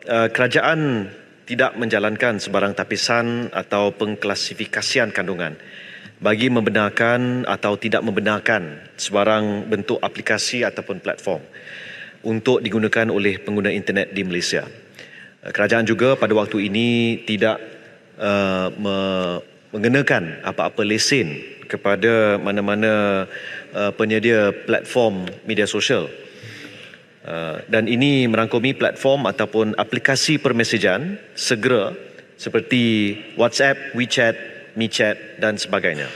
kerajaan tidak menjalankan sebarang tapisan atau pengklasifikasian kandungan bagi membenarkan atau tidak membenarkan sebarang bentuk aplikasi ataupun platform untuk digunakan oleh pengguna internet di Malaysia. Kerajaan juga pada waktu ini tidak mengenakan apa-apa lesen kepada mana-mana penyedia platform media sosial. Dan ini merangkumi platform ataupun aplikasi permesejan segera seperti WhatsApp, WeChat, MeChat dan sebagainya.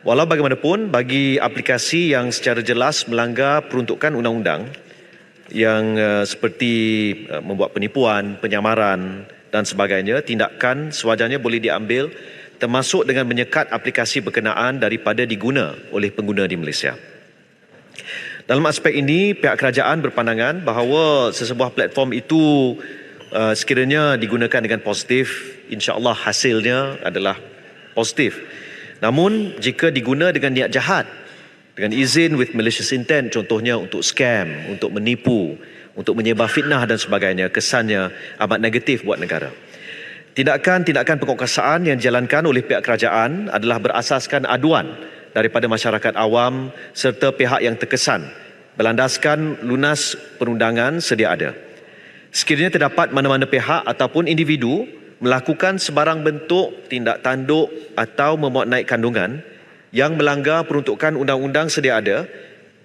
Walau bagaimanapun, bagi aplikasi yang secara jelas melanggar peruntukan undang-undang yang seperti membuat penipuan, penyamaran dan sebagainya, tindakan sewajarnya boleh diambil termasuk dengan menyekat aplikasi berkenaan daripada diguna oleh pengguna di Malaysia. Dalam aspek ini, pihak kerajaan berpandangan bahawa sesebuah platform itu sekiranya digunakan dengan positif, insya-Allah hasilnya adalah positif. Namun, jika diguna dengan niat jahat, dengan izin with malicious intent, contohnya untuk scam, untuk menipu, untuk menyebar fitnah dan sebagainya, kesannya amat negatif buat negara. Tindakan-tindakan pengkuasaan yang dijalankan oleh pihak kerajaan adalah berasaskan aduan daripada masyarakat awam serta pihak yang terkesan berlandaskan lunas perundangan sedia ada. Sekiranya terdapat mana-mana pihak ataupun individu melakukan sebarang bentuk tindak tanduk atau memuat naik kandungan yang melanggar peruntukan undang-undang sedia ada,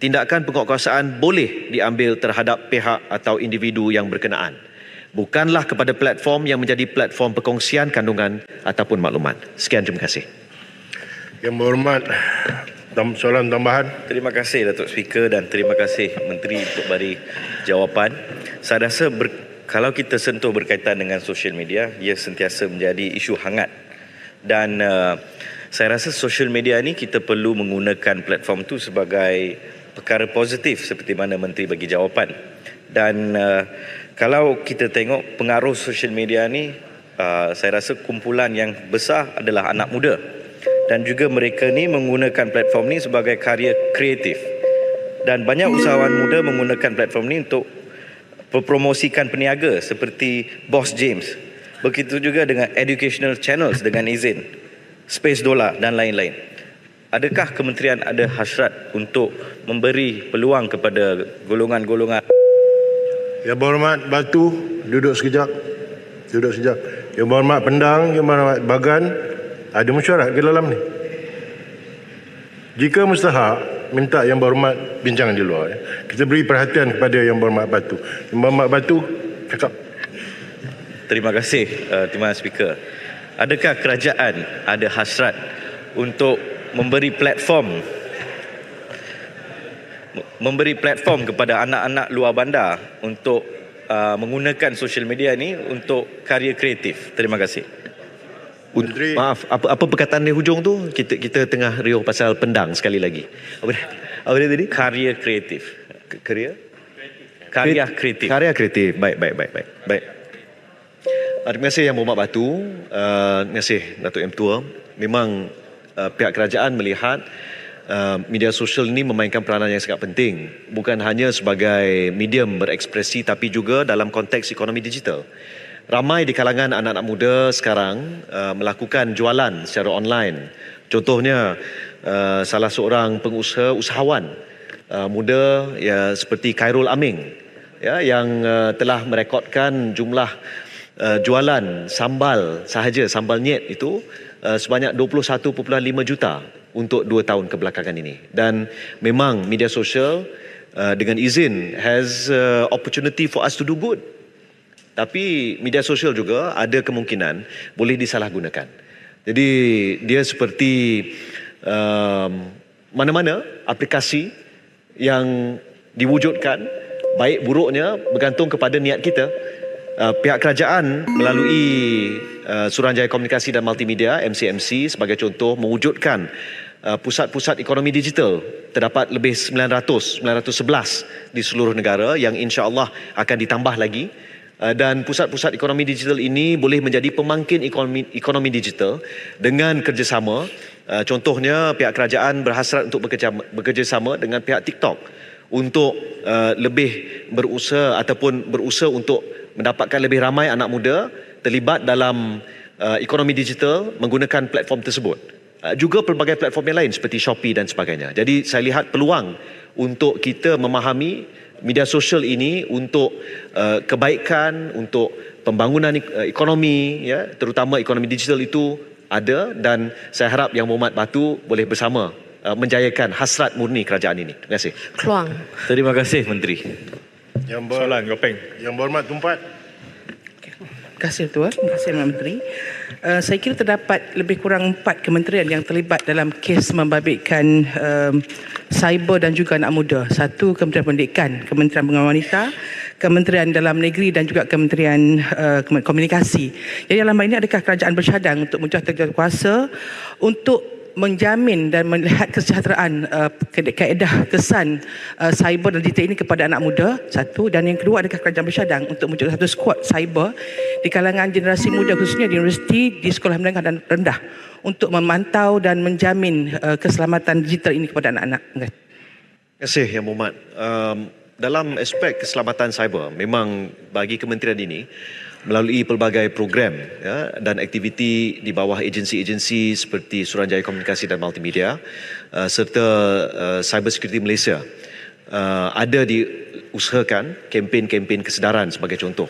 tindakan penguatkuasaan boleh diambil terhadap pihak atau individu yang berkenaan. Bukanlah kepada platform yang menjadi platform perkongsian kandungan ataupun maklumat. Sekian, terima kasih. Yang berhormat, soalan tambahan. Terima kasih Datuk Speaker dan terima kasih Menteri untuk beri jawapan. Saya rasa kalau kita sentuh berkaitan dengan social media, ia sentiasa menjadi isu hangat. Dan saya rasa social media ni kita perlu menggunakan platform tu sebagai perkara positif seperti mana Menteri bagi jawapan. Dan kalau kita tengok pengaruh social media ni, saya rasa kumpulan yang besar adalah anak muda. Dan juga mereka ni menggunakan platform ni sebagai karya kreatif. Dan banyak usahawan muda menggunakan platform ni untuk mempromosikan peniaga seperti Boss James. Begitu juga dengan educational channels dengan izin, Space Dollar dan lain-lain. Adakah kementerian ada hasrat untuk memberi peluang kepada golongan-golongan? Yang berhormat Batu, duduk sekejap. Duduk sekejap. Yang berhormat Pendang, yang berhormat Bagan, ada mesyuarat ke dalam ni? Jika mustahak, minta yang berhormat bincang di luar. Kita beri perhatian kepada yang berhormat Batu. Yang berhormat Batu, cakap. Terima kasih, Timbalan Speaker. Adakah kerajaan ada hasrat untuk memberi platform kepada anak-anak luar bandar untuk menggunakan social media ni untuk karya kreatif? Terima kasih. Menteri. Maaf, apa perkataan di hujung tu? Kita tengah riuh pasal Pendang sekali lagi. Apa dia tadi? Karya kreatif. Karya? Karya kreatif. Karya kreatif. Baik. Terima kasih Yang Berhormat Batu. Terima kasih Datuk M. Tua. Memang pihak kerajaan melihat media sosial ini memainkan peranan yang sangat penting. Bukan hanya sebagai medium berekspresi tapi juga dalam konteks ekonomi digital. Ramai di kalangan anak-anak muda sekarang melakukan jualan secara online. Contohnya salah seorang usahawan muda ya, seperti Khairul Aming ya, yang telah merekodkan jumlah jualan sambal sahaja, sambal nyet itu sebanyak 21.5 juta untuk 2 tahun kebelakangan ini. Dan memang media sosial dengan izin has opportunity for us to do good. Tapi media sosial juga ada kemungkinan boleh disalahgunakan. Jadi dia seperti mana-mana aplikasi yang diwujudkan, baik buruknya bergantung kepada niat kita. Pihak kerajaan melalui Suruhanjaya Komunikasi dan Multimedia MCMC sebagai contoh mewujudkan pusat-pusat ekonomi digital. Terdapat lebih 911 di seluruh negara yang insya-Allah akan ditambah lagi. Dan pusat-pusat ekonomi digital ini boleh menjadi pemangkin ekonomi digital dengan kerjasama. Contohnya pihak kerajaan berhasrat untuk bekerjasama dengan pihak TikTok untuk lebih berusaha untuk mendapatkan lebih ramai anak muda terlibat dalam ekonomi digital menggunakan platform tersebut. Juga pelbagai platform yang lain seperti Shopee dan sebagainya. Jadi saya lihat peluang untuk kita memahami media sosial ini untuk kebaikan, untuk pembangunan ekonomi, ya, terutama ekonomi digital itu ada, dan saya harap Yang Berhormat Batu boleh bersama menjayakan hasrat murni kerajaan ini. Terima kasih. Keluang. Terima kasih Menteri. Soalan Gopeng. Yang Berhormat Tumpat. Terima kasih Ketua, terima kasih Menteri. Saya kira terdapat lebih kurang 4 kementerian yang terlibat dalam kes membabitkan cyber dan juga anak muda. Satu, Kementerian Pendidikan, Kementerian Pengawasan Wanita, Kementerian Dalam Negeri dan juga Kementerian Komunikasi. Jadi dalam hal ini adakah kerajaan bercadang untuk menjatuhkan kuasa untuk menjamin dan melihat kesejahteraan kaedah kesan cyber dan digital ini kepada anak muda? Satu. Dan yang kedua, adakah kerajaan bercadang untuk menunjuk satu skuad cyber di kalangan generasi muda, khususnya di universiti, di sekolah menengah dan rendah, untuk memantau dan menjamin keselamatan digital ini kepada anak-anak? Terima kasih Yang Berhormat. Dalam aspek keselamatan cyber, memang bagi kementerian ini melalui pelbagai program, ya, dan aktiviti di bawah agensi-agensi seperti Suruhanjaya Komunikasi dan Multimedia serta Cyber Security Malaysia, ada diusahakan kempen-kempen kesedaran. Sebagai contoh,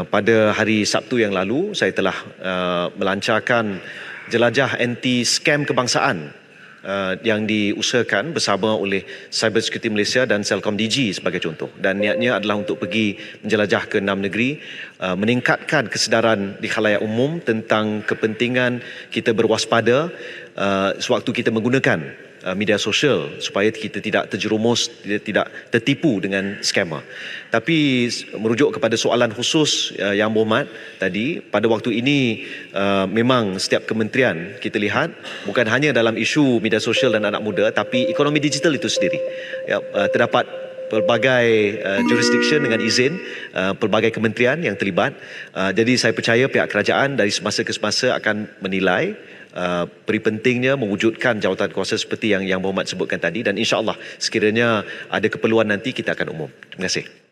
pada hari Sabtu yang lalu saya telah melancarkan jelajah anti-scam kebangsaan yang diusahakan bersama oleh Cyber Security Malaysia dan Celcom DG sebagai contoh, dan niatnya adalah untuk pergi menjelajah ke 6 negeri, meningkatkan kesedaran di khalayak umum tentang kepentingan kita berwaspada sewaktu kita menggunakan media sosial supaya kita tidak terjerumus, tidak tertipu dengan scammer. Tapi merujuk kepada soalan khusus Yang Berhormat tadi, pada waktu ini memang setiap kementerian kita lihat bukan hanya dalam isu media sosial dan anak muda, tapi ekonomi digital itu sendiri, ya, terdapat pelbagai jurisdiction dengan izin pelbagai kementerian yang terlibat. Jadi saya percaya pihak kerajaan dari semasa ke semasa akan menilai peri pentingnya mewujudkan jawatan kuasa seperti yang Berhormat sebutkan tadi, dan insya-Allah sekiranya ada keperluan nanti kita akan umum. Terima kasih.